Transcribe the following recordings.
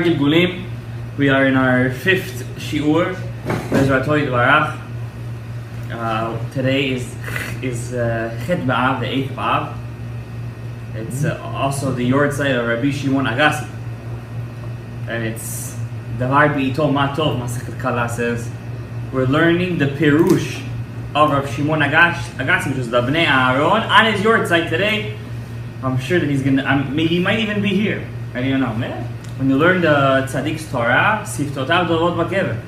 Hagilgulim. We are in our 5th shiur. Today is Chet B'Av, the 8th B'Av. It's also the Yortzeit of Rabbi Shimon Agassi. And it's Davar B'Ito Matov, Masechet Kala says. We're learning the Pirush of Rav Shimon Agassi, which is the Bnei Aaron, on his Yortzeit today. I'm sure that he's gonna, he might even be here. I don't know, man. When you learn the Tzaddik's Torah, Siftotav Dovot B'Kever,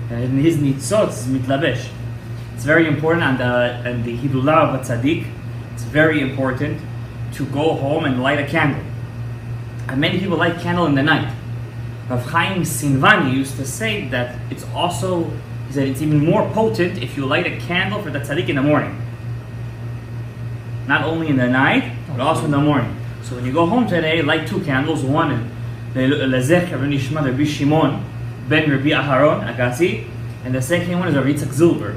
and his Nitzot is Mitlabesh. It's very important, and the Hidulah of a Tzaddik, it's very important to go home and light a candle. And many people light candle in the night. Rav Chaim Sinvani used to say that it's also, he said it's even more potent if you light a candle for the Tzaddik in the morning. Not only in the night, but also in the morning. So when you go home today, light 2 candles. One is Lezecher Nishma Rabbi Shimon ben Rabbi Aharon Agassi, and the second one is Rabbi Yitzchak Zilber,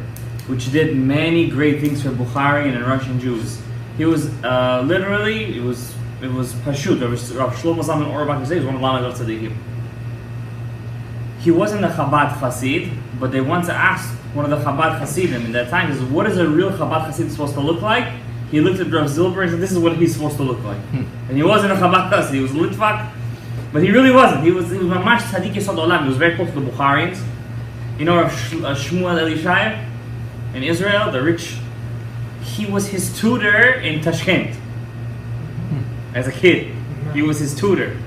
which did many great things for Bukharian and Russian Jews. He was literally, it was Pashut. Rav Shalom Gadaev was one of the Lamed Tzaddikim. He wasn't a Chabad Chassid, but they once asked one of the Chabad Chassidim in that time, he says, what is a real Chabad Chassid supposed to look like? He looked at Rav Zilber and said, this is what he's supposed to look like. And he wasn't a Chabad Chassid, he was Litvak, but he really wasn't. He was Mamash Tzaddik Yesod Olam. He was very close to the Bukharians. You know Rav Shmuel Elishai in Israel, the rich, he was his tutor in Tashkent. As a kid, he was his tutor.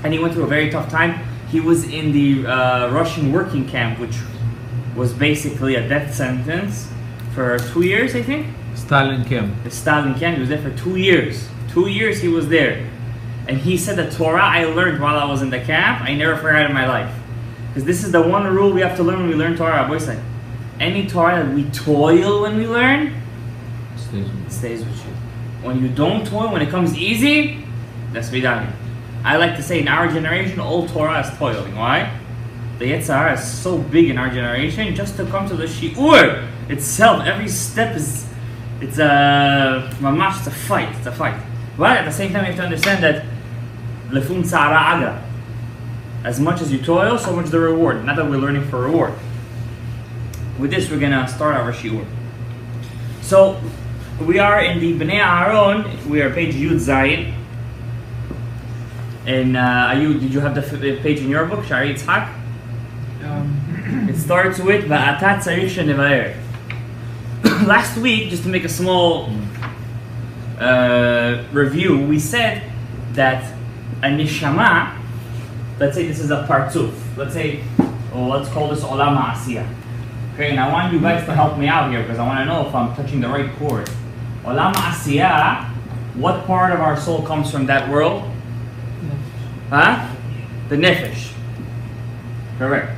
And he went through a very tough time. He was in the Russian working camp, which was basically a death sentence for 2 years, I think. Stalin camp. The Stalin camp. He was there for 2 years. 2 years he was there. And he said the Torah I learned while I was in the camp, I never forgot in my life. Because this is the one rule we have to learn when we learn Torah. Boy said, any Torah that we toil when we learn, it stays with you. When you don't toil, when it comes easy, that's vidani. I like to say in our generation, all Torah is toiling. Why? The Yetzirah is so big in our generation, just to come to the shiur itself, every step is, it's a fight. It's a fight. But at the same time, you have to understand that lefum tzara aga. As much as you toil, so much the reward. Not that we're learning for reward. With this, we're gonna start our shiur. So we are in the Bnei Aaron. We are page Yud Zayin. And did you have the page in your book, Sha'ar Yitzchak? It starts with Va'ata tzarich shenevaer. Last week, just to make a small review, we said that a neshama, let's say this is a partzuf, let's call this olam ha'asiyah. Okay, and I want you guys to help me out here because I want to know if I'm touching the right chord. Olam ha'asiyah, what part of our soul comes from that world? Huh? The nefesh. Correct.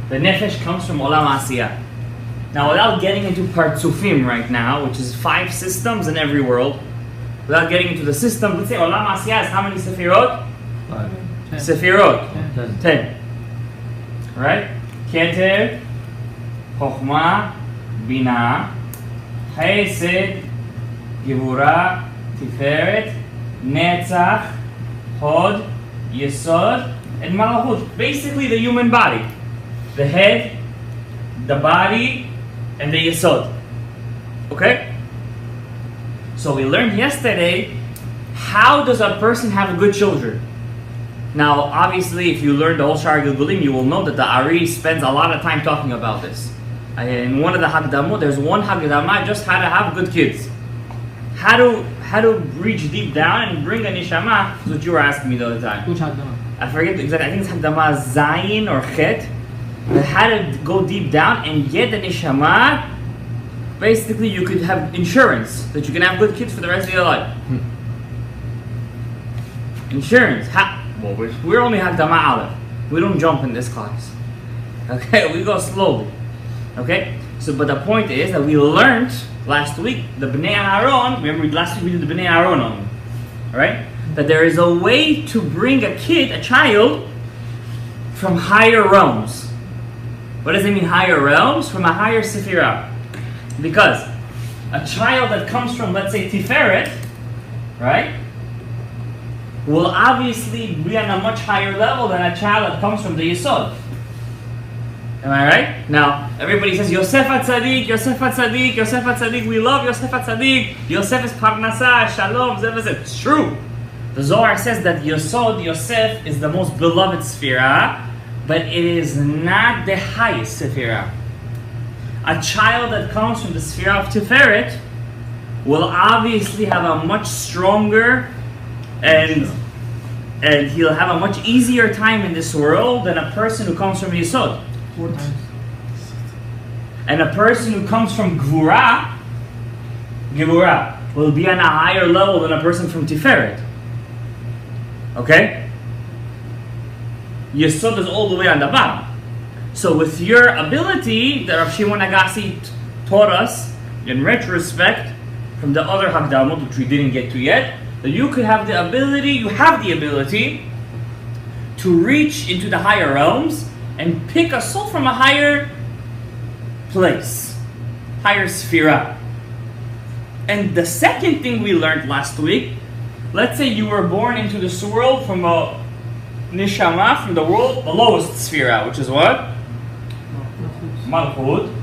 The nefesh comes from olam ha'asiyah. Now, without getting into partzufim right now, which is 5 systems in every world, without getting into the system, let's say Olam Asiyah is how many Sefirot? 5. 10. Sefirot? 10. Right? Keter, Chokhmah, Bina, Chesed, Gevurah, Tiferet, Netzach, Hod, Yesod, and Malachut. Basically the human body. The head, the body, and the Yesod. Okay? So we learned yesterday, how does a person have good children? Now, obviously, if you learn the whole Sha'ar Hagilgulim, you will know that the Ari spends a lot of time talking about this. In one of the Hagdamot, there's one Hagdamah, just how to have good kids. How to reach deep down and bring a neshama, is what you were asking me the other time. Which Hagdamah? I forget exactly, I think it's Hagdamah Zayin or Chet. How to go deep down and get the neshama. Basically, you could have insurance that you can have good kids for the rest of your life. Insurance. Well, we're only Hagdamah Aleph. We don't jump in this class. Okay, we go slowly. Okay, so but the point is that we learned last week the Bnei Aaron. Remember, last week we did the Bnei Aaron only. All right, that there is a way to bring a child, from higher realms. What does it mean, higher realms? From a higher Sefirah. Because a child that comes from, let's say, Tiferet, right? will obviously be on a much higher level than a child that comes from the Yesod. Am I right? Now, everybody says, Yosef HaTzadik, Yosef HaTzadik, Yosef HaTzadik, we love Yosef HaTzadik, Yosef is Parnasah, Shalom, Zev. It's true. The Zohar says that Yosod, Yosef, is the most beloved Sefirah, but it is not the highest Sefirah. A child that comes from the Sefirah of Tiferet will obviously have a much stronger and he'll have a much easier time in this world than a person who comes from Yesod. 4 times. And a person who comes from Gvura will be on a higher level than a person from Tiferet. Okay? Yesod is all the way on the bottom. So with your ability that Rav Shimon Agassi taught us, in retrospect, from the other Hagdamot, which we didn't get to yet, that you have the ability to reach into the higher realms and pick a soul from a higher place, higher Sefirah. And the second thing we learned last week, let's say you were born into this world from a Neshama, from the world, the lowest Sefirah, which is what? Malchut.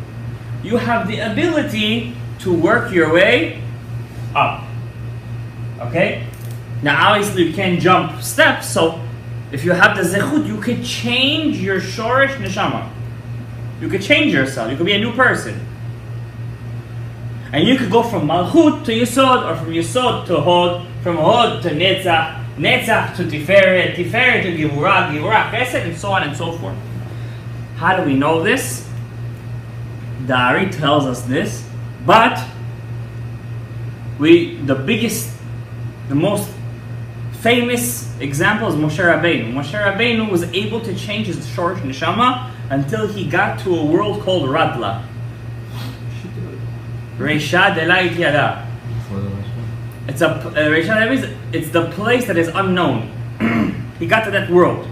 You have the ability to work your way up. Okay? Now obviously you can't jump steps, so if you have the zechut, you could change your shorish neshama. You could change yourself. You could be a new person. And you could go from malchut to yesod, or from yesod to hod, from hod to netzach, netzach to tiferet, tiferet to gevurah, gevurah chesed, and so on and so forth. How do we know this? The Ari tells us this, but the most famous example is Moshe Rabbeinu. Moshe Rabbeinu was able to change his shorish neshama until he got to a world called Radla. Reisha Delayit Yada. It's the place that is unknown. He got to that world.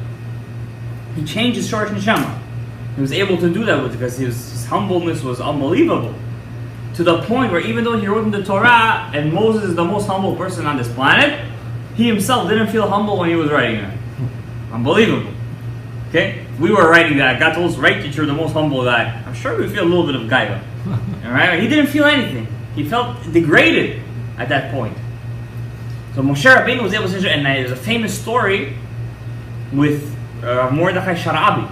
He changed his shorish neshama. He was able to do that because his humbleness was unbelievable. To the point where even though he wrote in the Torah, and Moses is the most humble person on this planet, he himself didn't feel humble when he was writing it. Unbelievable. Okay? We were writing that. God told us, write that you're the most humble guy. I'm sure we feel a little bit of gaiva. Alright? He didn't feel anything. He felt degraded at that point. So Moshe Rabbeinu was able to, and there's a famous story with Mordechai Sharabi,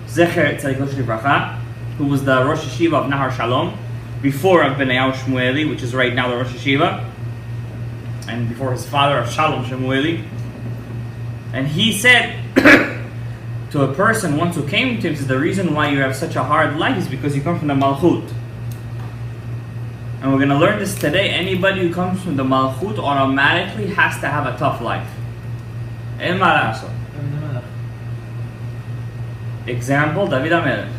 Zecher Tzadik Losh Livracha, who was the Rosh Yeshiva of Nahar Shalom, before Rav Benayahu Shmueli, which is right now the Rosh Yeshiva, and before his father, Rav Shalom Shmueli. And he said to a person once who came to him, says, the reason why you have such a hard life is because you come from the Malchut. And we're going to learn this today. Anybody who comes from the Malchut automatically has to have a tough life. En ma la'asot. Example, David HaMelech.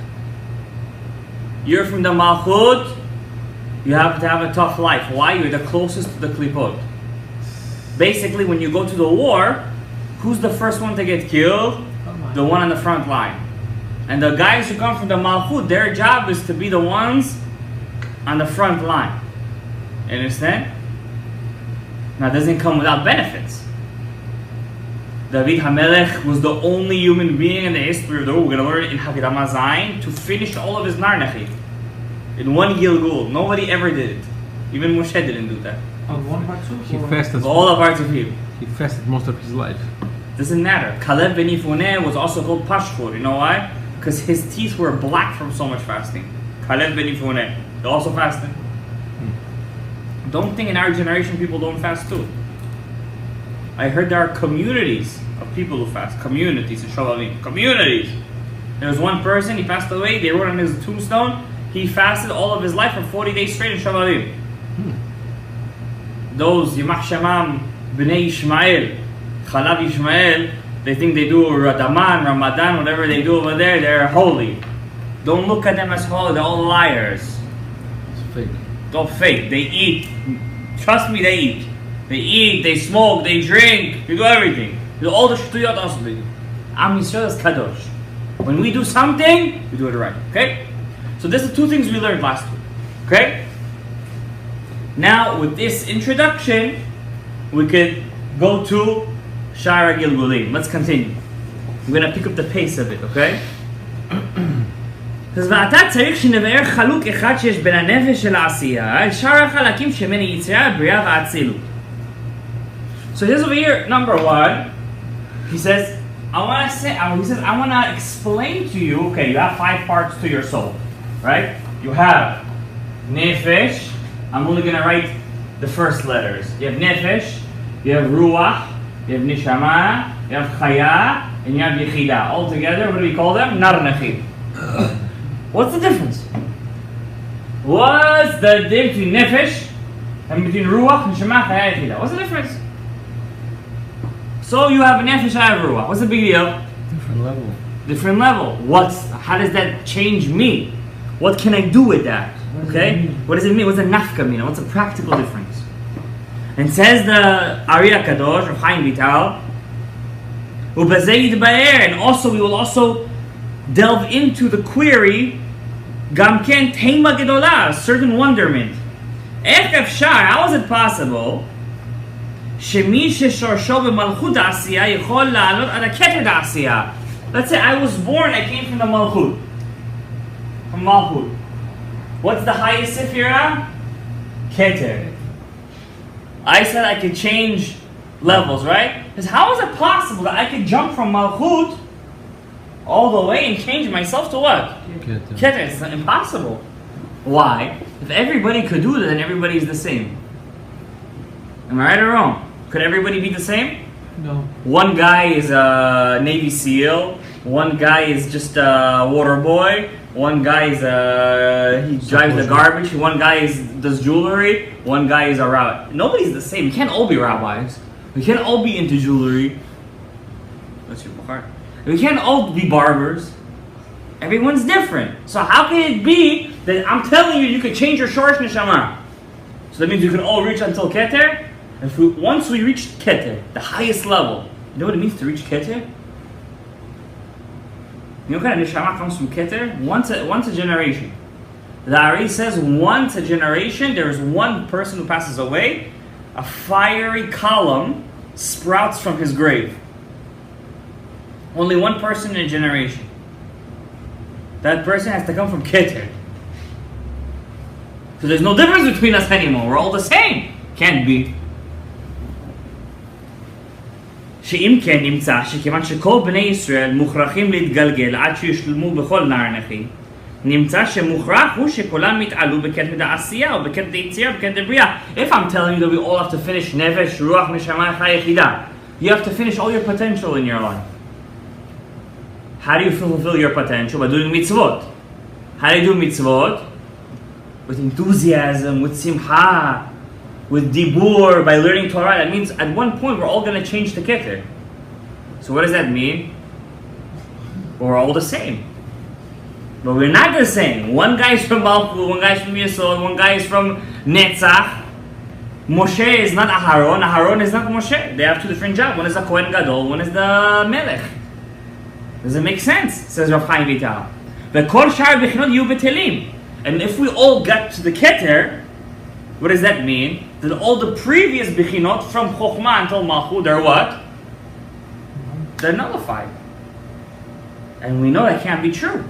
You're from the Malchut, you have to have a tough life. Why? You're the closest to the Klipot. Basically, when you go to the war, who's the first one to get killed? The one on the front line. And the guys who come from the Malchut, their job is to be the ones on the front line. You understand? Now, it doesn't come without benefits. David HaMelech was the only human being in the history of the world, we're going to learn it in Hagdama Zayin, to finish all of his Narnachit. In one Gilgul. Nobody ever did it. Even Moshe didn't do that. On one part too? He fasted. All the parts of him. He fasted most of his life. Doesn't matter. Kaleb ben Yifuneh was also called Pashkur. You know why? Because his teeth were black from so much fasting. Kaleb ben Yifuneh. They also fasted. Don't think in our generation people don't fast too. I heard there are communities of people who fast. Communities in Shalom. Communities. There was one person, he passed away, they wrote on his tombstone, he fasted all of his life for 40 days straight in Shalom. Those Yimach Shemam, Bnei Ishmael, Chalav Ishmael, they think they do Ramadan, whatever they do over there, they're holy. Don't look at them as holy, they're all liars. It's fake. They're fake. They eat. Trust me, they eat. They eat, they smoke, they drink, they do everything. They do all the shtuyot also they do. Am Yisrael is kadosh. When we do something, we do it right. Okay? So these are two things we learned last week. Okay? Now, with this introduction, we could go to Sha'ar Hagilgulim. Let's continue. I'm going to pick up the pace of it, okay? ואתה צריך שנבאר חלוק אחד שיש בין הנפש של העשייה אל שאר החלקים שבין היצירה, הבריאה והאצילות. So here's over here, number one. He says, I want to explain to you, okay, you have 5 parts to your soul, right? You have nefesh. I'm only going to write the first letters. You have nefesh, you have ruach, you have neshama, you have chaya, and you have yechida. All together, what do we call them? Nar nachim. What's the difference? What's the difference between nefesh and between ruach, neshama, chaya, yechida? What's the difference? So you have nefesh, I have ruach. What's the big deal? Different level. Different level. How does that change me? What can I do with that? Okay? What does it mean? What's the nafka mean? What's the practical difference? And says the Ari HaKadosh, Rav Chaim Vital, and also we will also delve into the query, Gam ken teima gedola, a certain wonderment. How is it possible? Let's say I was born, I came from the Malchut. From Malchut. What's the highest Sefirah? Keter. I said I could change levels, right? Because how is it possible that I could jump from Malchut all the way and change myself to what? Keter. It's impossible. Why? If everybody could do that, then everybody is the same. Am I right or wrong? Could everybody be the same? No. One guy is a Navy SEAL. One guy is just a water boy. One guy is he drives the garbage. One guy does jewelry. One guy is a rabbi. Nobody's the same. We can't all be rabbis. We can't all be into jewelry. That's your heart. We can't all be barbers. Everyone's different. So how can it be that I'm telling you could change your shorish neshama? So that means you can all reach until Keter. And once we reach Keter, the highest level, you know what it means to reach Keter? You know what kind of neshama comes from Keter? Once a generation. The Ari says once a generation, there is one person who passes away, a fiery column sprouts from his grave. Only one person in a generation. That person has to come from Keter. So there's no difference between us anymore. We're all the same. Can't be. שאם כן נמצא שכיוון שכל בני ישראל מוכרחים להתגלגל עד שישלמו בכל נער נכי, נמצא שמוכרח הוא שכולם מתעלו בקטע העשייה או בקטע היצירה, בקטע הבריאה. If I'm telling you that we all have to finish נפש, רוח, נשמה, חיה, יחידה, you have to finish all your potential in your life. How do you fulfill your potential? By doing mitzvot. How do you do mitzvot? With enthusiasm, with simcha, with dibur, by learning Torah. That means at one point we're all going to change to Keter. So what does that mean? We're all the same. But we're not the same. One guy is from Malchut, one guy is from Yesod, one guy is from Netzach. Moshe is not Aharon, Aharon is not Moshe. They have 2 different jobs. One is the Kohen Gadol, one is the Melech. Does it make sense? Says Rav Chaim Vital. And if we all get to the Keter, what does that mean? That all the previous Bechinot from Chokhmah until Malchut, they're what? They're nullified. And we know that can't be true.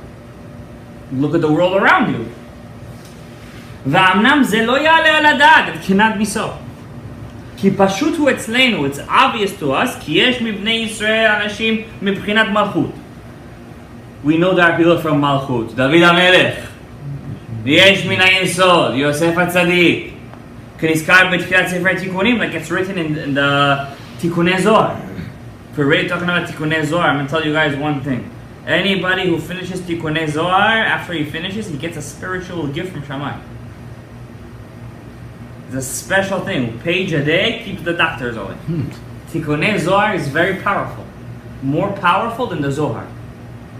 Look at the world around you. It cannot be so. כי פשוט הוא אצלנו, it's obvious to us, כי יש מבני ישראל אנשים מבחינת מלכות. We know there are people from מלכות. דוד המלך. ויש מן היסוד, יוסף הצדיק. כנזכר בתחילת ספר תיקונים, like it's written in the תיקוני זוהר. If we're really talking about תיקוני זוהר, I'm going to tell you guys one thing. Anybody who finishes תיקוני זוהר, after he finishes, he gets a spiritual gift from Shammai. It's a special thing. Page a day keeps the doctors away. Tikkunei Zohar is very powerful. More powerful than the Zohar.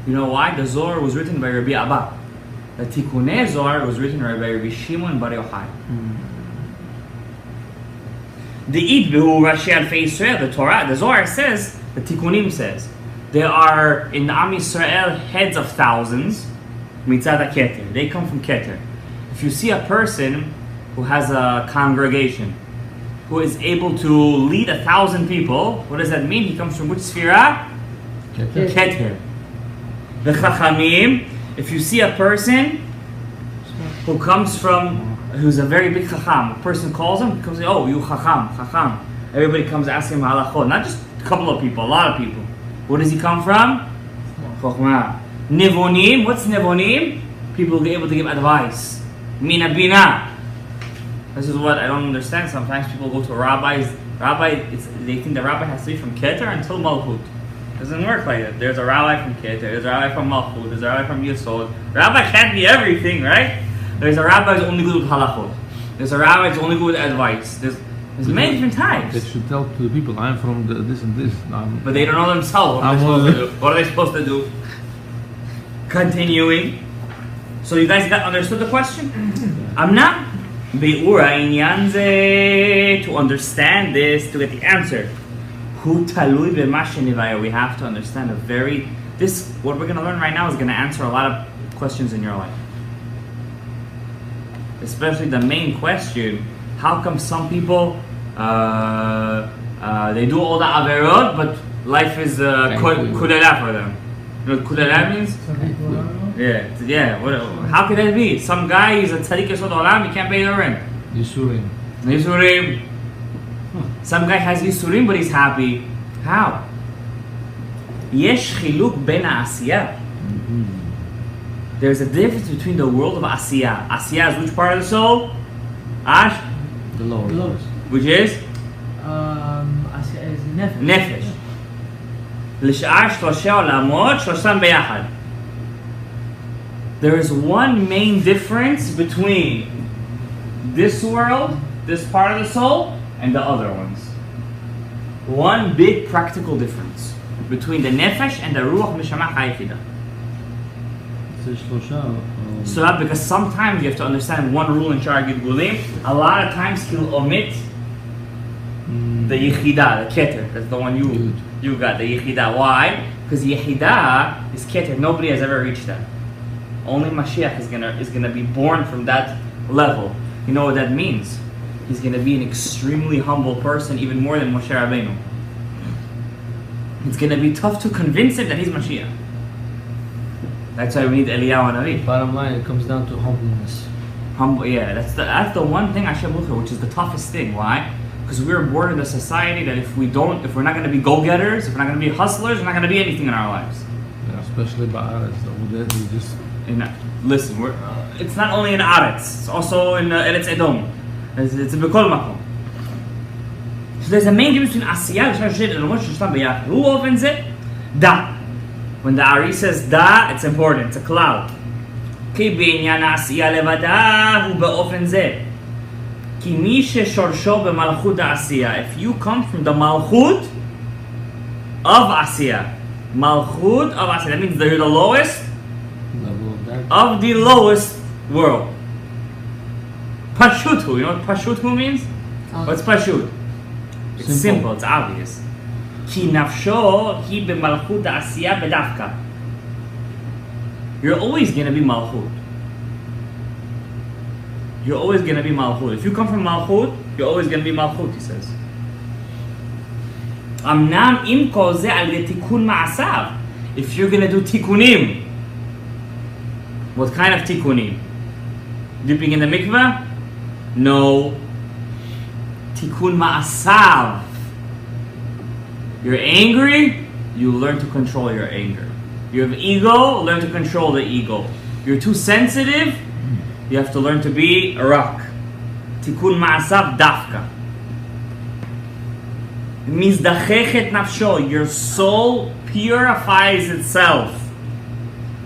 You know why? The Zohar was written by Rabbi Abba. The Tikkunei Zohar was written by Rabbi Shimon Bar Yochai. The Idbehu Rashi Alfei Yisrael, the Torah, the Zohar says, the Tikkunim says, there are in Am Yisrael heads of thousands, Mitzad HaKeter. They come from Keter. If you see a person who has a congregation, who is able to lead 1,000 people. What does that mean? He comes from which sphera? Keter. The Chachamim, if you see a person who comes from, who's a very big Chacham, a person calls him, he comes, oh, you Chacham. Everybody comes asking him halachot, not just a couple of people, a lot of people. Where does he come from? Chokhmah. Nevonim, what's Nevonim? People who are able to give advice. Mina Bina. This is what I don't understand. Sometimes people go to rabbis. They think the rabbi has to be from Keter until Malchut. It doesn't work like that. There's a rabbi from Keter, there's a rabbi from Malchut, there's a rabbi from Yesod. Rabbi can't be everything, right? There's a rabbi who's only good with halachot. There's a rabbi who's only good with advice. There's many different types. They should tell to the people, I'm from this and this. But they don't know themselves. What are they supposed to do? Continuing. So you guys understood the question? Amna? Be'ura inyan ze, to understand this, to get the answer. Hu talui b'ma shenivaya. We have to understand what we're going to learn right now is going to answer a lot of questions in your life. Especially the main question, how come some people, they do all the averot, but life is kudela for them? You know what kudela means? Yeah. How could that be? Some guy is a tzaddik yesod olam, he can't pay the rent. Yisurim. Some guy has yisurim, but he's happy. How? Yesh chiluk ben ha'asiyah. There's a difference between the world of asiyah. Asiyah is which part of the soul? Ash? The lowest. Which is? Asiyah is nefesh. Nefesh. L'sha'ar shlosha olamot shloshan beyachad. There is one main difference between this world, this part of the soul, and the other ones. One big practical difference between the nefesh and the ruach neshama hayichida. So because sometimes you have to understand one rule in Sha'ar Hagilgulim. A lot of times he'll omit the yichida, the keter. That's the one you got, the yichida. Why? Because yichida is keter. Nobody has ever reached that. Only Mashiach is gonna be born from that level. You know what that means? He's gonna be an extremely humble person, even more than Moshe Rabbeinu. It's gonna be tough to convince him that he's Mashiach. That's why we need Eliyahu Navi. Bottom line, it comes down to humbleness. Yeah, that's the one thing Hashem looks for, which is the toughest thing. Why? Because we're born in a society that if we're not going to be go-getters, if we're not going to be hustlers, we're not going to be anything in our lives. Yeah, especially Ba'aretz. Listen, it's not only in Aretz, it's also in Eretz Edom. It's in Bekol Makom. So there's a main difference between Asiyah and Shloshah. Who opens it? Da. When the Ari says da, it's important, it's a cloud. Ki b'inyan Asiyah levada hu be'ofen zeh. Ki mi she'shorsho b'malchut ha'asiyah. If you come from the malchut of Asiyah, malchut of Asiyah, that means you're the lowest of the lowest world. Pashuthu, you know what Pashuthu means? What's Pashut? It's simple, it's obvious. Ki nafsho hi b'malchut ha'asiyah bedafka. You're always going to be malchut. You're always going to be malchut. If you come from malchut, you're always going to be malchut, he says. Amnam im kol zeh al tikkun ma'asav. If you're going to do tikkunim, what kind of tikkunim? Dipping in the mikveh? No. Tikkun ma'asav. You're angry, you learn to control your anger. You have ego, learn to control the ego. You're too sensitive, you have to learn to be a rock. Tikkun ma'asav dafka. It means dachechet nafsho. Your soul purifies itself.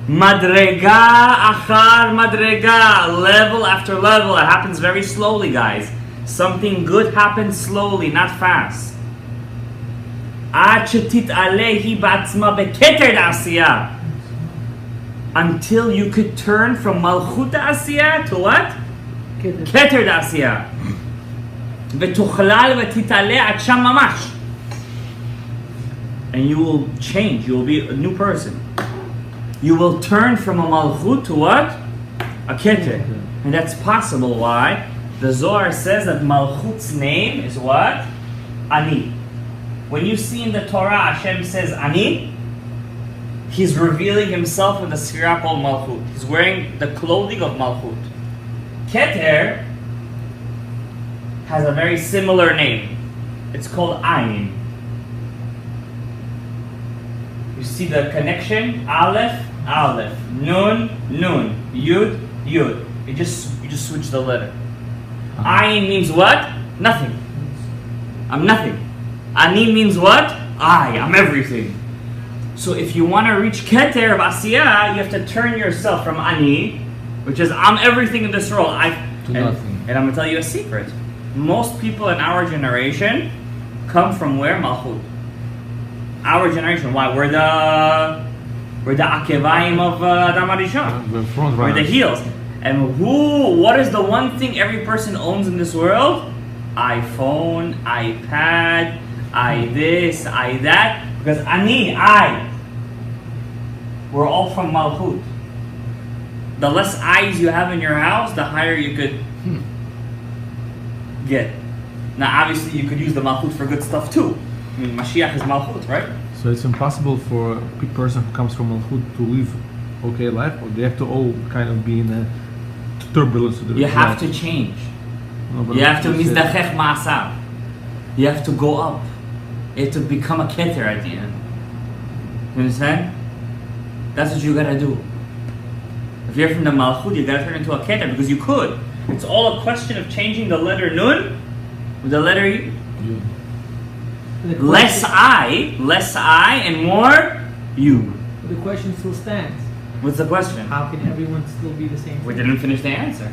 Madrega achar madrega. Level after level. It happens very slowly, guys. Something good happens slowly, not fast. Until you could turn from Malchut Asiyah to what? Keter Asiyah. And you will change, you will be a new person. You will turn from a Malchut to what? A Keter. And that's possible, why? The Zohar says that Malchut's name is what? Ani. When you see in the Torah Hashem says Ani, He's revealing Himself with the Sphira called Malchut. He's wearing the clothing of Malchut. Keter has a very similar name. It's called Ayin. You see the connection? Aleph, Aleph. Nun, Nun. Yud, Yud. You just switch the letter. Ayin means what? Nothing. I'm nothing. Ani means what? I'm everything. So if you want to reach Keter of Asiyah, you have to turn yourself from Ani, which is I'm everything in this world. To nothing. And I'm going to tell you a secret. Most people in our generation come from where? Malchut. Our generation. Why? We're the Akevaim of Adam HaRishon. We're front We're the runners. heels. And what is the one thing every person owns in this world? iPhone, iPad, I this, I that. Because I. We're all from Malchut. The less eyes you have in your house, the higher you could get. Now, obviously, you could use the Malchut for good stuff too. I mean, Mashiach is Malchut, right? So it's impossible for a person who comes from Malchut to live okay life, or they have to all kind of be in a turbulence. You have to change. No, but You have to you said- mizdachech ma'asav. You have to go up. You have to become a keter at the end. You understand? That's what you gotta do. If you're from the Malchut, you gotta turn into a keter because you could. It's all a question of changing the letter Nun with the letter Yud. The Less I, and more you. The question still stands. What's the question? How can everyone still be the same? We didn't finish the answer.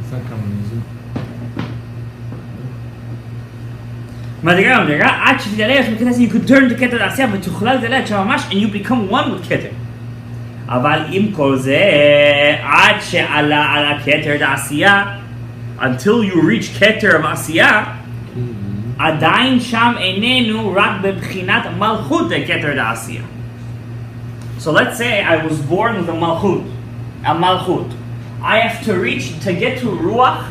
It's not communism. You could turn to Keter Asiyah ותוכלל דלת שממש and you become one with Keter. אבל עם כל זה, עד שעלה על הכתר דעשייה, until you reach Keter of Asiyah, עדיין שם איננו רק בבחינת מלכות לכתר דעשייה. So let's say I was born with a malchut. I have to get to Ruach,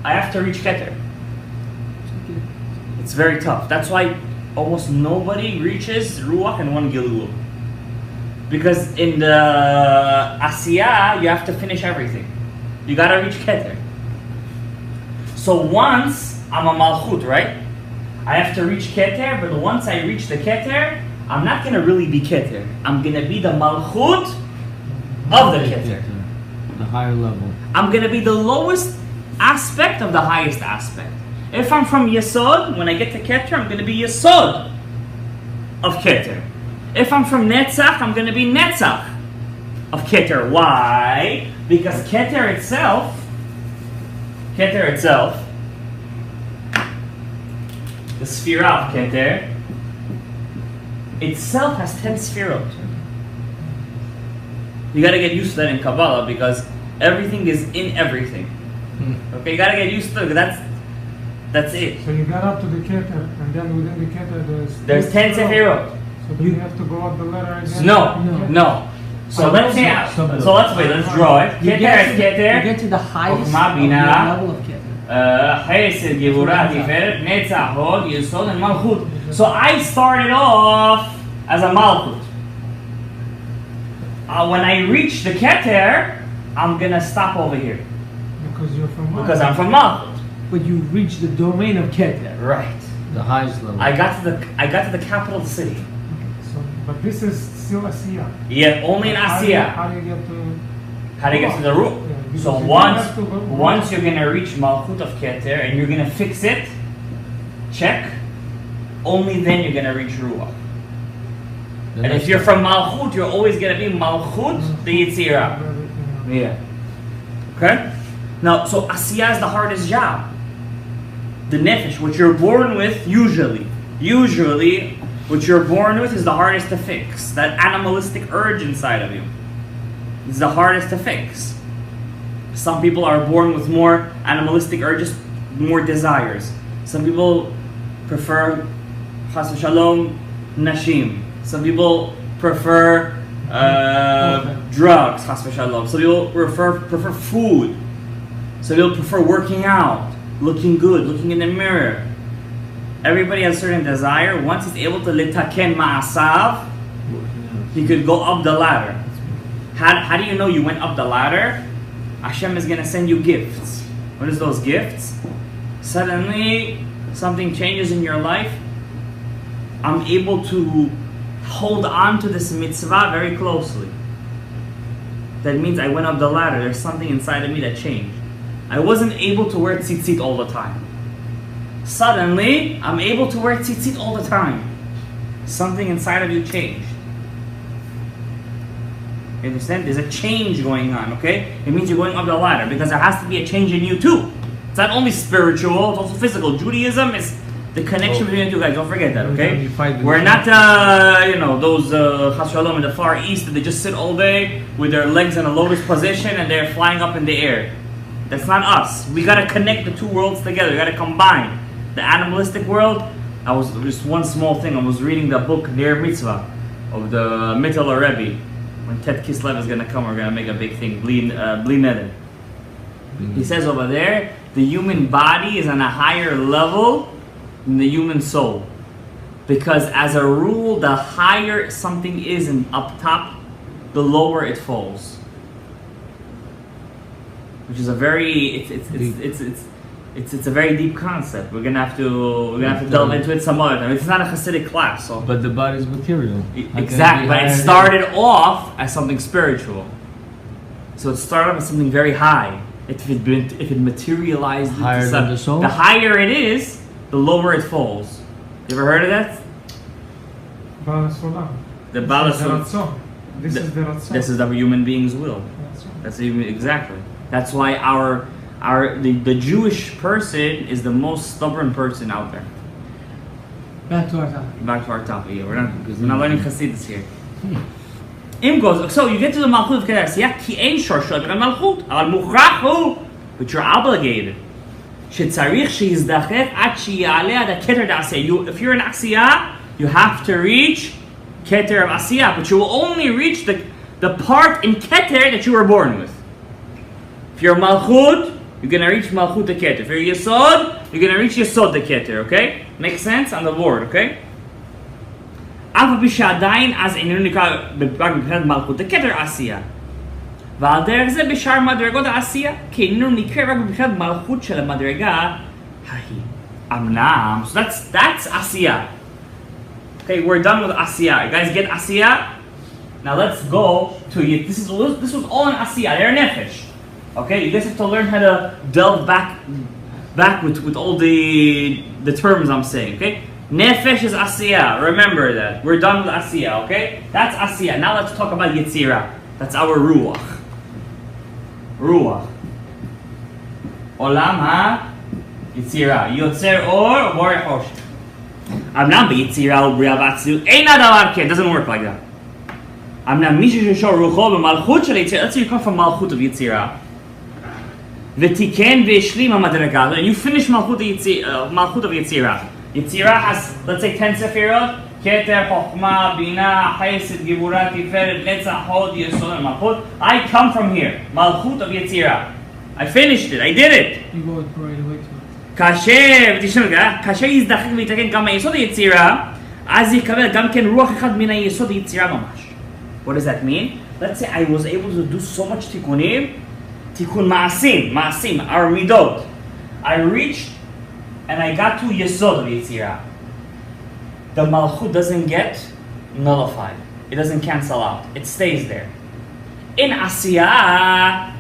I have to reach Keter. It's very tough. That's why almost nobody reaches Ruach in one Gilgul. Because in the Asiyah, you have to finish everything. You gotta reach Keter. So once I'm a Malchut, right? I have to reach Keter, but once I reach the Keter, I'm not gonna really be Keter. I'm gonna be the Malchut of the Keter. The higher level. I'm gonna be the lowest aspect of the highest aspect. If I'm from Yesod, when I get to Keter, I'm gonna be Yesod of Keter. If I'm from Netzach, I'm gonna be Netzach of Keter. Why? Because Keter itself, the Sphira of Keter, itself has 10 Sphirot. You gotta get used to that in Kabbalah because everything is in everything. Okay, you gotta get used to it. That's it. So you got up to the Keter, and then within the Keter There's 10 Sefirot. So do you have to go up the ladder again? No. So let's say, let's draw it. You Keter get is to Keter. the highest Chokmah, Binah, level of Keter. Chesed, Gevurah, Tiferet, Netzach, Hod, Yesod, and Malchut. So I started off as a Malchut. When I reach the Keter, I'm gonna stop over here Because you're from because I'm from Malchut. But you reach the domain of Keter. Right. The highest level. I got to the capital city. So, but this is still Asiyah. Yeah, only in Asiyah. How do you get to? How to get to the roof? Yeah, because So you have to go- once you're gonna reach Malchut of Keter and you're gonna fix it, check. Only then you're gonna reach Ruach. The And if next you're level. from Malchut, you're always gonna be Malchut the Yitzirah. Yeah. Okay. Now, so Asiyah is the hardest job. The nefesh, what you're born with, usually, what you're born with is the hardest to fix. That animalistic urge inside of you is the hardest to fix. Some people are born with more animalistic urges, more desires. Some people prefer, chas v'shalom, nashim. Some people prefer drugs, chas v'shalom. Some people prefer food. So they'll prefer working out, looking good, looking in the mirror. Everybody has a certain desire. Once he's able to litaken ma'asav, he could go up the ladder. How do you know you went up the ladder? Hashem is going to send you gifts. What is those gifts? Suddenly, something changes in your life. I'm able to hold on to this mitzvah very closely. That means I went up the ladder. There's something inside of me that changed. I wasn't able to wear tzitzit all the time. Suddenly, I'm able to wear tzitzit all the time. Something inside of you changed. You understand? There's a change going on, okay? It means you're going up the ladder because there has to be a change in you too. It's not only spiritual, it's also physical. Judaism is the connection between the two guys. Don't forget that, okay? We're not, those Chas Shalom in the Far East that they just sit all day with their legs in a lotus position and they're flying up in the air. That's not us. We gotta connect the two worlds together. We gotta combine the animalistic world. Just one small thing. I was reading the book Ner Mitzvah of the Mittler Rebbe. When Tet Kislev is gonna come, we're gonna make a big thing. Bli Neder. He says over there, the human body is on a higher level than the human soul. Because as a rule, the higher something is up top, the lower it falls. Which is a very it's a very deep concept. We're gonna have to delve into it some other time. It's not a Hasidic class, so. But the body is material. Exactly, but it started off as something spiritual. So it started off as something very high. If it materialized Higher into than the soul? the higher it is, the lower it falls. You ever heard of that? Baal Sulam. The Baal This is the Sulam. Ratzon. This is the Ratzon. This is the human being's will. That's even exactly. That's why the Jewish person is the most stubborn person out there. Back to our topic. Back to our topic. Yeah, we're not learning Hasidus here. Im goes. So you get to the Malchut of Kedar. Yeah, ki ein shorshot ben Malchut. Al muchrachu, but you're obligated. Shetzarich sheizdachech ad sheyaleh ad keter da'asiyah. If you're an Asiyah, you have to reach Keter of Asiyah, but you will only reach the part in Keter that you were born with. If you're Malchut, you're going to reach Malchut the Keter. If you're Yesod, you're going to reach Yesod the Keter, okay? Makes sense on the board, okay? אף פי שעדיין אז איננו נקרא רק מבחינת מלכות הכתר עשייה. ועל דרך זה בשאר מדרגות העשייה, כי איננו נקרא רק מבחינת מלכות של המדרגה ההיא. אמנם, so that's עשייה. Okay, we're done with עשייה. You guys get עשייה? Now let's go to it. This was all in עשייה. They're nefesh. Okay, you guys have to learn how to delve back with all the terms I'm saying, okay? Nefesh is Asiyah. Remember that. We're done with Asiyah, okay? That's Asiyah. Now let's talk about Yetzirah. That's our Ruach. Ruach. Olam ha-Yetzirah. Yotzer or Borei Choshech. Amnam be-Yetzirah u'Briya v'Atzilut. Ein hadavar ken. It doesn't work like that. Amnam mishu sheshor rucho b'malchut shel Yetzirah. Let's say you come from Malchut of Yetzirah. V'tiken v'eshlim ha-Madregah. And you finish Malchut of Yetzirah. Yetzirah has, let's say, 10 sefirot. Keter, Chokhmah, Binah, Chesed, Gevurah, Tiferet, Netzach, Hod, Yesod, and Malchut. I come from here. Malchut of Yetzirah. I finished it. I did it. You go right away to it. כאשר יזדחק ויתקן גם היסוד היצירה, אז יקבל גם כן רוח אחד מן היסוד היצירה ממש. What does that mean? Let's say I was able to do so much tikkunim, tikkun ma'asim, our midot. I reached and I got to Yesod of Yetzirah. The Malchut doesn't get nullified. It doesn't cancel out. It stays there. In Asiyah,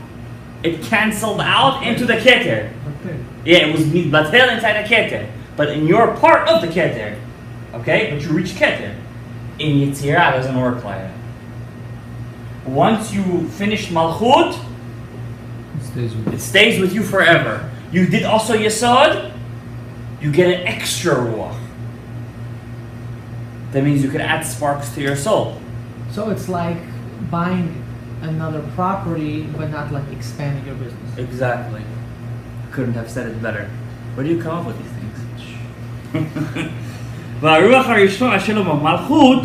it canceled out into the Keter. Okay. Yeah, it was Batel inside the Keter. But in your part of the Keter, okay, but you reach Keter. In Yetzirah, it doesn't work like that. Once you finish Malchut, it stays with you forever. You did also Yesod, you get an extra ruach. That means you can add sparks to your soul. So it's like buying another property, but not like expanding your business. Exactly. Couldn't have said it better. Where do you come up with these things? והרוח הראשון אשר לו במלכות,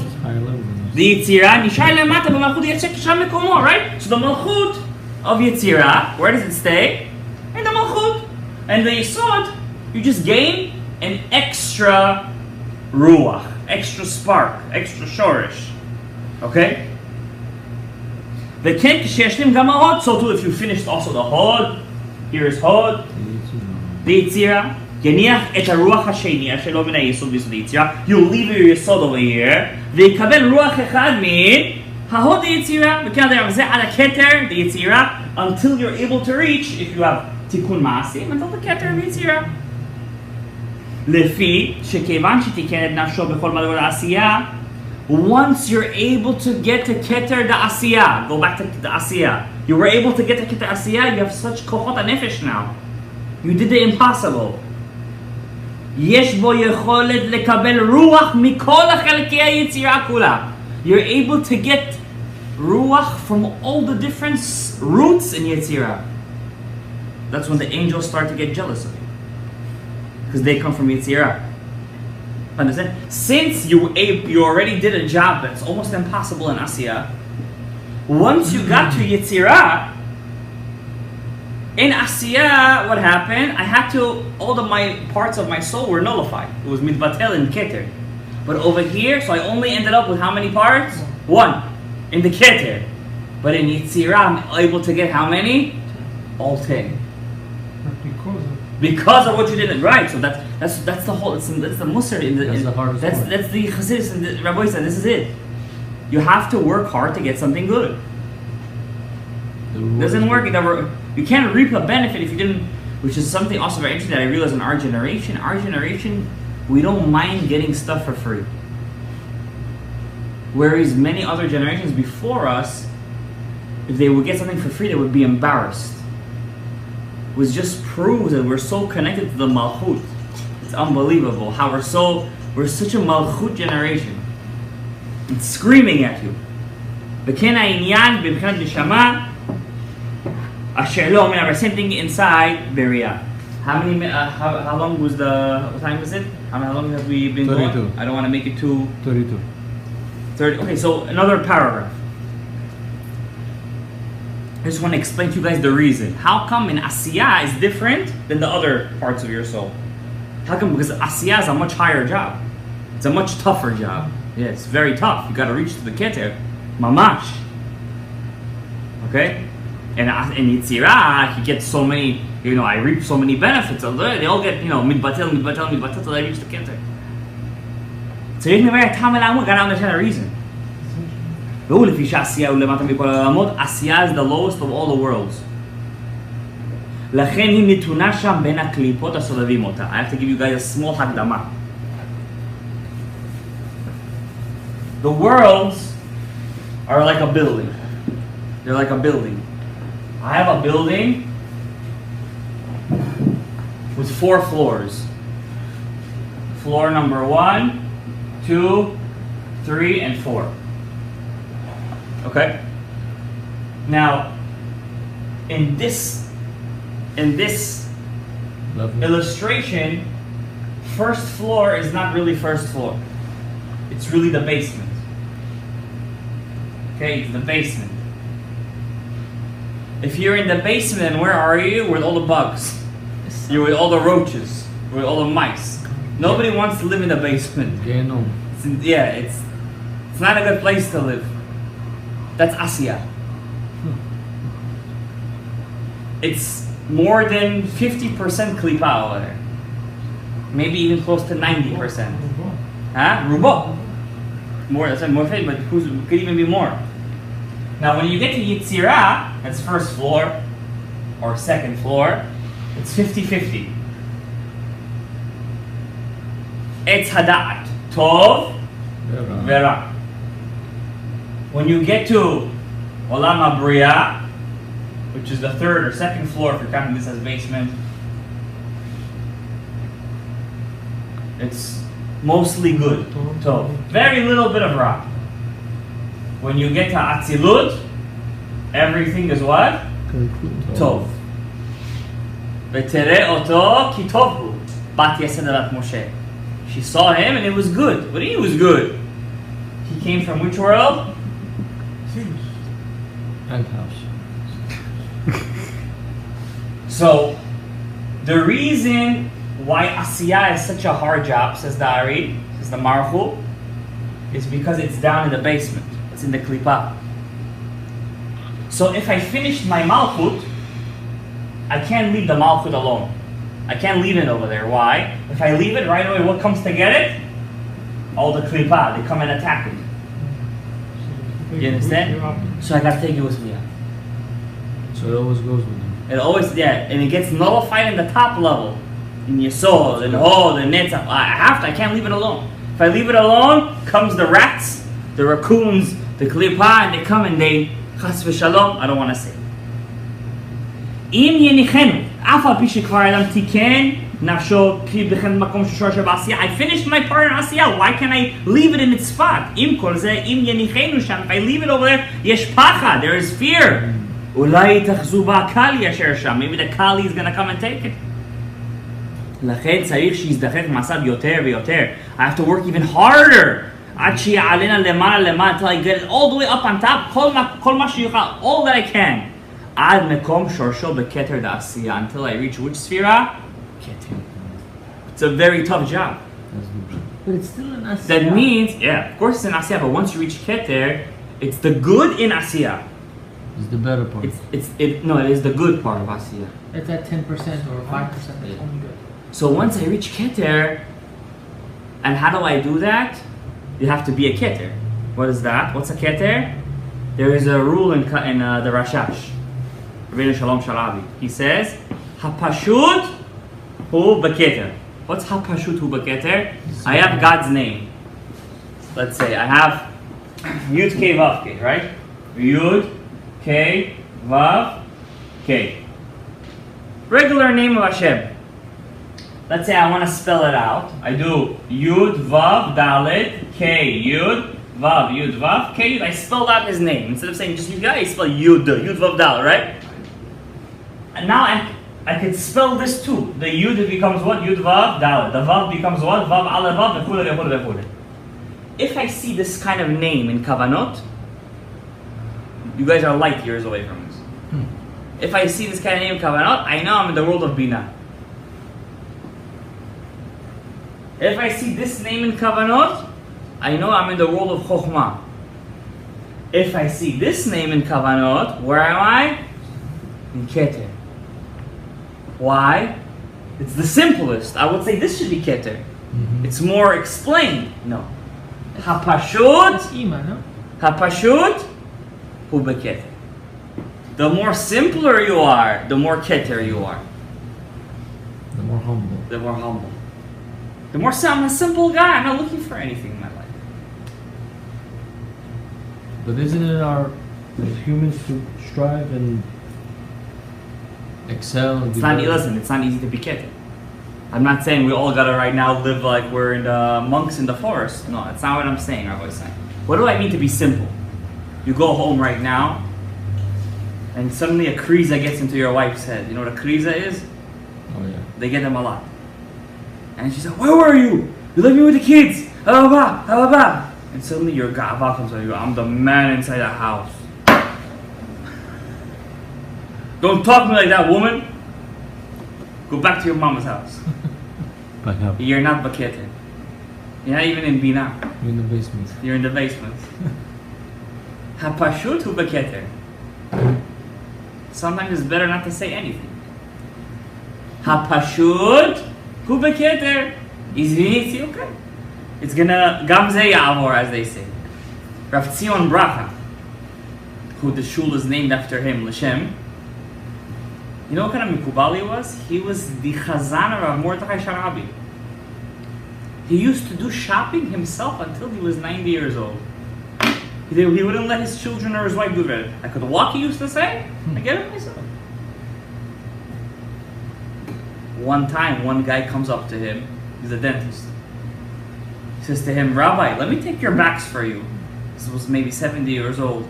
ויצירה נשאר למטה במלכות יצא כשם מקומו, right? So the malchut of Yetzirah, where does it stay? In the And the Yesod, you just gain an extra ruach, extra spark, extra shorish. Okay? The ken k'sheyashlim gam ha'od, so too if you finished also the hod, here is hod, the yitzira, yaniach et haruach hasheni shelo min ha'yesod v'yesod yitzira, you leave your yesod over here, v'yikabel ruach echad min ha'hod yitzira, v'kan ha'davar zeh ala keter, the yitzira, until you're able to reach, if you have tikkun ma'asim, until the keter of yitzira. Lefi shekevan shetiken et nafsho b'chol mador ha'asiyah, once you're able to get to keter the asiyah, go back to the asiyah. You were able to get to keter asiyah, you have such kochot nefesh now. You did the impossible. Yesh bo yecholet lekabel ruach mikol chalkei hayitzira kula. You're able to get ruach from all the different roots in yitzira. That's when the angels start to get jealous of you, because they come from yitzira. Understand? Since you already did a job that's almost impossible in Asiyah, once you got to Yetzirah, in Asiyah, what happened? I had to, all of my parts of my soul were nullified. It was mitbatel and keter. But over here, so I only ended up with how many parts? One, in the keter. But in Yetzirah, I'm able to get how many? All 10. Because of what you did, right? So that's the whole. That's the musar in the. That's the hardest that's part. that's the chassidus and the Rabbi said. This is it. You have to work hard to get something good. It doesn't work. You can't reap a benefit if you didn't. Which is something also very interesting that I realized in our generation. Our generation, we don't mind getting stuff for free. Whereas many other generations before us, if they would get something for free, they would be embarrassed. Was just proves that we're so connected to the Malchut. It's unbelievable how we're such a Malchut generation. It's screaming at you. V'ken ha'inyan b'b'chinat neshama asher lo min same thing inside Beria. How long was what time is it? How long have we been 32. going? I don't want to make it too 32. 30. Okay, so another paragraph. I just want to explain to you guys the reason. How come in Asiyah is different than the other parts of your soul? How come? Because Asiyah is a much higher job. It's a much tougher job. Yeah, it's very tough. You got to reach to the keter. Mamash. Okay? And in Yitzirah, you get so many, I reap so many benefits. They all get, midbatel, till I reach the keter. So you gotta understand the reason. Asiyah is the lowest of all the worlds. I have to give you guys a small hakdama. The worlds are like a building. They're like a building. I have a building with 4 floors. Floor number 1, 2, 3, and 4. Okay. Now, in this illustration, first floor is not really first floor. It's really the basement. Okay, it's the basement. If you're in the basement, where are you? With all the bugs. You're with all the roaches. With all the mice. Nobody wants to live in the basement. It's not a good place to live. That's Asiyah. It's more than 50% klipa over there. Maybe even close to 90%. Huh? Rubo. More, that's more, but could even be more. Now when you get to Yitzirah, that's first floor or second floor, it's 50-50. It's Hada'at. Tov, Vera. When you get to Olam HaBriya, which is the third or second floor if you're counting this as basement, it's mostly good. Tov. Very little bit of Ra. When you get to Atzilut, everything is what? Tov. V'tereh oto ki tovhu. Bat Yesedarat Moshe. She saw him and it was good. What do you mean it was good? He came from which world? Penthouse. So, The reason why Asiyah is such a hard job, says the Ari, says the Marhu, is because it's down in the basement. It's in the Klippa. So if I finished my Malchut, I can't leave the Malchut alone. I can't leave it over there. Why? If I leave it right away, what comes to get it? All the Klippa. They come and attack it. You understand? So I got to take it with me. So it always goes with them. It always, and it gets nullified in the top level. In your soul, in the whole, the netzach. I can't leave it alone. If I leave it alone, comes the rats, the raccoons, the klipa, and they come and they, chas v'shalom, I don't want to say. Im yenichenu, afal pi shekvar adam tiken, nafsho pi b'chen makom sheshor sheb'asiyah. I finished my part in Asiyah. Why can't I leave it in its spot? Im kol zeh, im yenichenu sham. If I leave it over there, yesh pacha, there is fear. Ulai tachzu ba'akali asher sham. Maybe the kali is going to come and take it. לכן צריך שיזדחך מעשיו יותר ויותר. I have to work even harder. עד שיעלנה למעלה למעלה, until I get it all the way up on top, כל מה שיוכל, all that I can. עד מקום שורשו בכתר דעשייה, until I reach which ספירה? כתר. It's a very tough job. But it's still an Asiyah. That means, yeah, of course it's an Asiyah, but once you reach Keter, it's the good in Asiyah. It's the better part. No, it is the good part of Asiyah. It's at 10% or 5%. That's only good. So once I reach Keter, and how do I do that? You have to be a Keter. What is that? What's a Keter? There is a rule in the Rashash. Rav Shalom Gadaev. He says, Hapashut hu b'keter. What's Hapashut hu b'keter? I have God's name. Let's say I have Yud K Vav K, right? Yud K Vav K. Regular name of Hashem. Let's say I want to spell it out. I do Yud Vav Dalet K Yud Vav K Yud. I spelled out his name instead of saying just Yud. I spell Yud Vav Dalet, right? And now I could spell this too. The Yud becomes what? Yud Vav Dalet. The Vav becomes what? Vav Aleph Vav. If I see this kind of name in Kavanot, you guys are light years away from this. If I see this kind of name in Kavanot, I know I'm in the world of Bina. If I see this name in Kavanot, I know I'm in the world of Chokhmah. If I see this name in Kavanot, where am I? In Keter. Why? It's the simplest. I would say this should be Keter. It's more explained. No. Hapashut. No? Hapashut hu beketer. The more simpler you are, the more Keter you are. The more humble. The more humble. The more I'm a simple guy. I'm not looking for anything in my life. But isn't it our as humans to strive and excel? And it's not easy to be Keter. I'm not saying we all gotta right now live like we're in the monks in the forest. No, that's not what I'm saying. I'm always saying. What do I mean to be simple? You go home right now, and suddenly a kriza gets into your wife's head. You know what a kriza is? Oh yeah. They get them a lot. And she said, "Where were you? You left me with the kids. Blah. And suddenly your gava comes on you. I'm the man inside the house. Don't talk to me like that, woman. Go back to your mama's house. Back up. You're not Baketer. You're not even in Bina. You're in the basement. You're in the basement. Hapashut hu Baketer. Sometimes it's better not to say anything. Hapashut hu Baketer. Izvinitzi, okay. It's gonna gamze ya'avor, as they say. Rav Tzion Bracha, who the shul is named after him, L'Shem. You know what kind of Mikubali he was? He was the Chazan of Mordechai Sharabi. He used to do shopping himself until he was 90 years old. He wouldn't let his children or his wife do that. I could walk, he used to say. I get it myself. One time, one guy comes up to him. He's a dentist. He says to him, "Rabbi, let me take your bags for you." This was maybe 70 years old.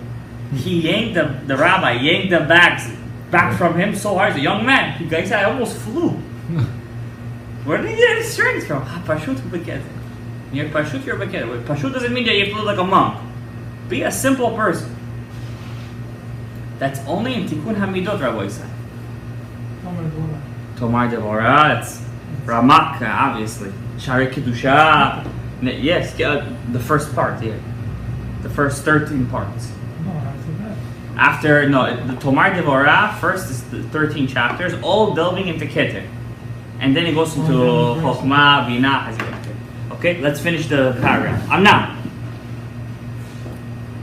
He yanked the rabbi yanked the bags back from him so hard. He's a young man. The guy said, "I almost flew." Where did he get his strength from? Pashut beketer. You're pashut, you're beketer. Pashut doesn't mean that you have to live like a monk. Be a simple person. That's only in Tikkun Hamidot, Rabbi said. Tomar Devorah, that's Ramak, obviously. Sha'ar Kedusha. Yes, the first part, yeah. The first 13 parts. No, after that. After, the Tomar Devorah, first is the 13 chapters, all delving into Keter. And then it goes into Chokhmah, Binah, Hazir. Okay, let's finish the paragraph. Amna.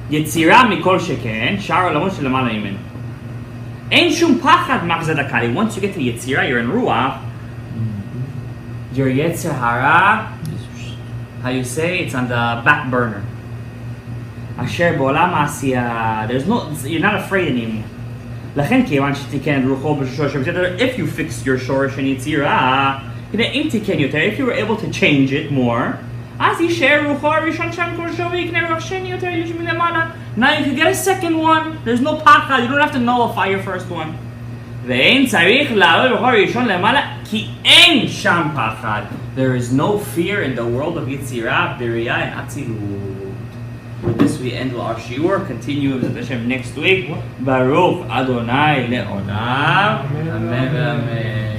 Yetzira mikol sheken, sha'ar olamot shelemala mimenu. Ein shum pachad machzad akali. Once you get to Yetzira, you're in Ruach. Your Yetzer Hara, how you say, it's on the back burner. Asher bo'olam ha'asiyah. You're not afraid anymore. לכן כיוון שתיקן רוחו בשורש בסדר, if you fix your שורש in יצירה, אם תיקן יותר, if you were able to change it more, אז יישאר רוחו הראשון שם כורשו ויקנה רוח שני יותר יש מלמעלה. Now if you get a second one, there's no פחד, you don't have to nullify your first one. ואין צריך לעלות רוחו הראשון למעלה, כי אין שם פחד. There is no fear in the world of יצירה, בריאה and אצילות. With this we end our shiur. Continue with Hashem next week. Baruch Adonai Le'olam. Amen. Amen.